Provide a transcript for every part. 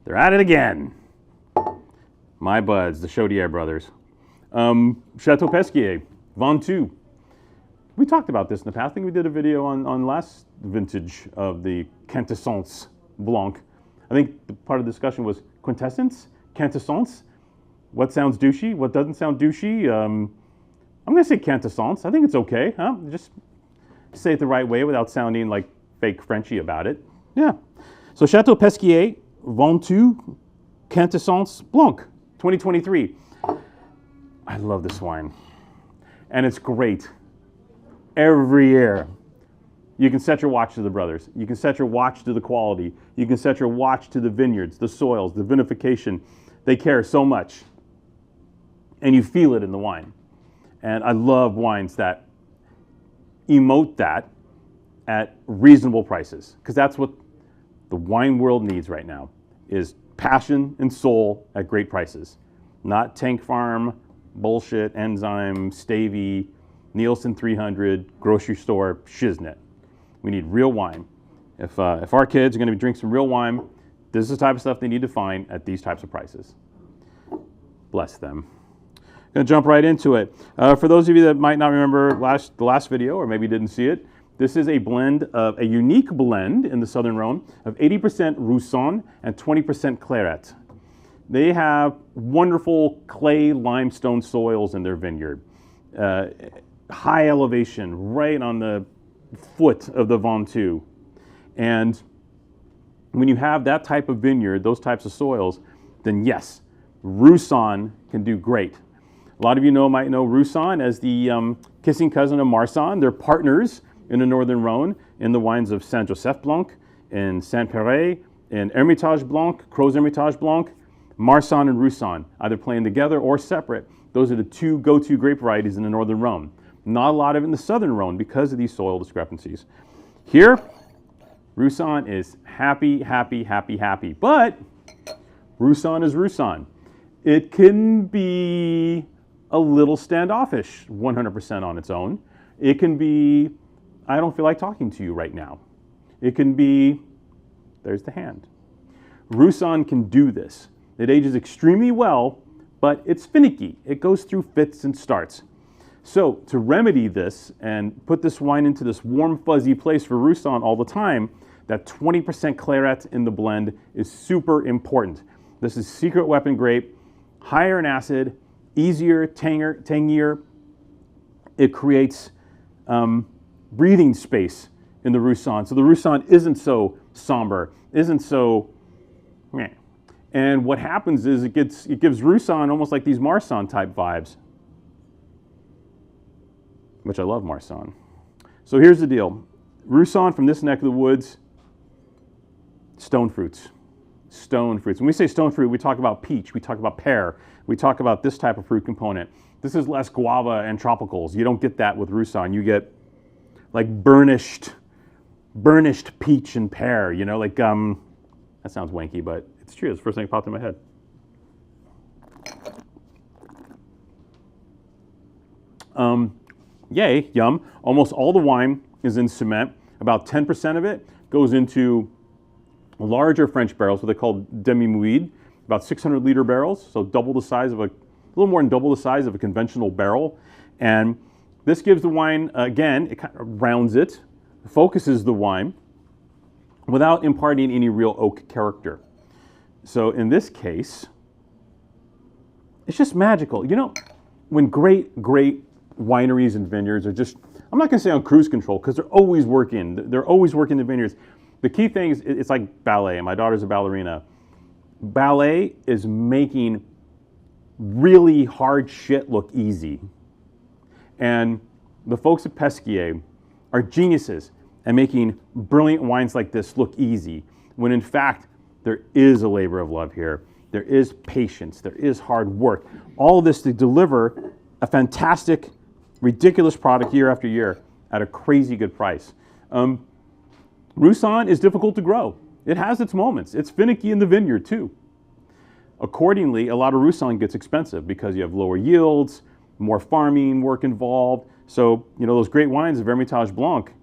They're at it again. My buds, the Chateau brothers. Chateau Pesquié, Ventoux. We talked about this in the past. I think we did a video on last vintage of the Quintessence Blanc. I think the part of the discussion was Quintessence, Quintessence. What sounds douchey? What doesn't sound douchey? I'm going to say Quintessence. I think it's okay. Huh? Just say it the right way without sounding like fake Frenchy about it. Yeah. So Chateau Pesquié, Ventoux, Quintessence Blanc, 2023. I love this wine. And it's great. Every year. You can set your watch to the brothers. You can set your watch to the quality. You can set your watch to the vineyards, the soils, the vinification. They care so much. And you feel it in the wine. And I love wines that emote that at reasonable prices. Because that's what the wine world needs right now, is passion and soul at great prices. Not tank farm, bullshit, enzyme, stavy, Nielsen 300, grocery store, shiznit. We need real wine. If our kids are going to drink some real wine, this is the type of stuff they need to find at these types of prices. Bless them. Going to jump right into it. For those of you that might not remember the last video, or maybe didn't see it, this is a unique blend in the Southern Rhone of 80% Roussanne and 20% Claret. They have wonderful clay limestone soils in their vineyard. High elevation, right on the foot of the Ventoux. And when you have that type of vineyard, those types of soils, then yes, Roussanne can do great. A lot of you might know Roussanne as the kissing cousin of Marsanne. They're partners in the Northern Rhone in the wines of Saint-Joseph Blanc, in Saint-Péray, in Hermitage Blanc, Crozes Hermitage Blanc. Marsanne and Roussanne, either playing together or separate. Those are the two go-to grape varieties in the Northern Rhone. Not a lot of it in the Southern Rhone because of these soil discrepancies. Here, Roussanne is happy, happy, happy, happy. But Roussanne is Roussanne. It can be a little standoffish 100% on its own. It can be, I don't feel like talking to you right now. It can be, there's the hand. Roussanne can do this. It ages extremely well, but it's finicky. It goes through fits and starts. So to remedy this and put this wine into this warm, fuzzy place for Roussanne all the time, that 20% Claret in the blend is super important. This is secret weapon grape, higher in acid, easier, tangier. It creates breathing space in the Roussanne. So the Roussanne isn't so somber, isn't so meh. And what happens is it gives Roussanne almost like these Marsanne type vibes, which I love Marsanne. So here's the deal. Roussanne from this neck of the woods, stone fruits. Stone fruits. When we say stone fruit, we talk about peach, we talk about pear, we talk about this type of fruit component. This is less guava and tropicals. You don't get that with Roussanne. You get like burnished peach and pear, like, that sounds wanky, but it's true. It's the first thing that popped in my head. Yay, yum. Almost all the wine is in cement. About 10% of it goes into larger French barrels, what they call demi-muid, about 600 liter barrels, so double the size of a little more than double the size of a conventional barrel. And this gives the wine, again, it kind of rounds it, focuses the wine without imparting any real oak character. So in this case, it's just magical. When great wineries and vineyards are just, I'm not going to say on cruise control because they're always working. They're always working the vineyards. The key thing is it's like ballet, and my daughter's a ballerina. Ballet is making really hard shit look easy. And the folks at Pesquié are geniuses at making brilliant wines like this look easy, when in fact, there is a labor of love here. There is patience. There is hard work. All of this to deliver a fantastic, ridiculous product year after year at a crazy good price. Roussanne is difficult to grow. It has its moments. It's finicky in the vineyard too. Accordingly, a lot of Roussanne gets expensive because you have lower yields, more farming work involved. So, those great wines of Hermitage Blanc,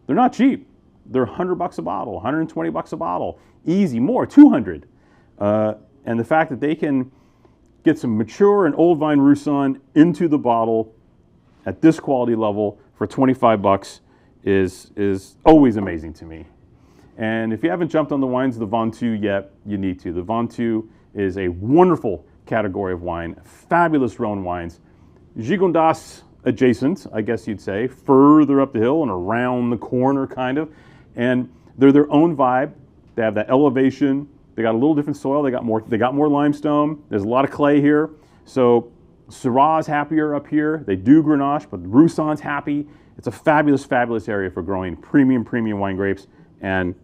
they're not cheap. They're $100 a bottle, $120 a bottle, easy, more, 200. And the fact that they can get some mature and old vine Roussanne into the bottle at this quality level for 25 bucks is always amazing to me. And if you haven't jumped on the wines of the Ventoux yet, you need to. The Ventoux is a wonderful category of wine, fabulous Rhone wines. Gigondas adjacent, I guess you'd say, further up the hill and around the corner kind of. And they're their own vibe. They have that elevation. They got a little different soil. They got more limestone. There's a lot of clay here. So Syrah's happier up here. They do Grenache, but Roussanne's happy. It's a fabulous, fabulous area for growing premium wine grapes and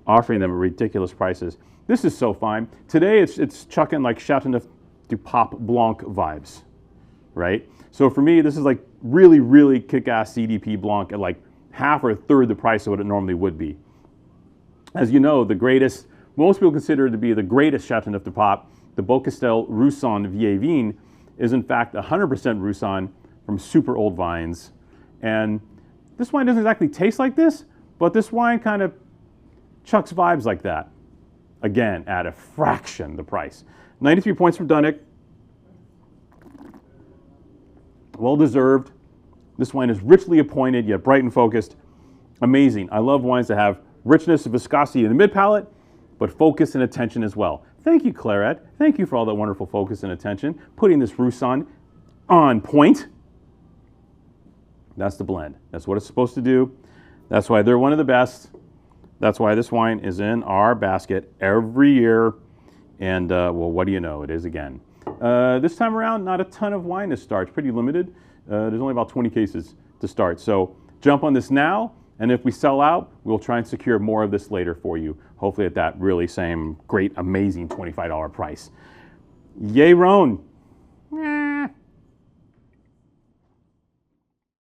offering them at ridiculous prices. This is so fine. Today it's chucking like Chateau du Pape Blanc vibes, right? So for me, this is like really, really kick-ass CDP Blanc at like half or a third the price of what it normally would be. As you know, the greatest, most people consider it to be the greatest Chateau du Pape, the Beaucastel Roussanne Vieille Vigne, is in fact 100% Roussanne from super old vines. And this wine doesn't exactly taste like this, but this wine kind of chucks vibes like that. Again, at a fraction the price. 93 points from Dunnick. Well deserved. This wine is richly appointed, yet bright and focused. Amazing. I love wines that have richness and viscosity in the mid-palate, but focus and attention as well. Thank you, Claret. Thank you for all that wonderful focus and attention, putting this Roussanne on point. That's the blend. That's what it's supposed to do. That's why they're one of the best. That's why this wine is in our basket every year. And, well, what do you know? It is again. This time around, not a ton of wine to start. It's pretty limited. There's only about 20 cases to start. So jump on this now. And if we sell out, we'll try and secure more of this later for you. Hopefully at that really same great, amazing $25 price. Yay, Rhone.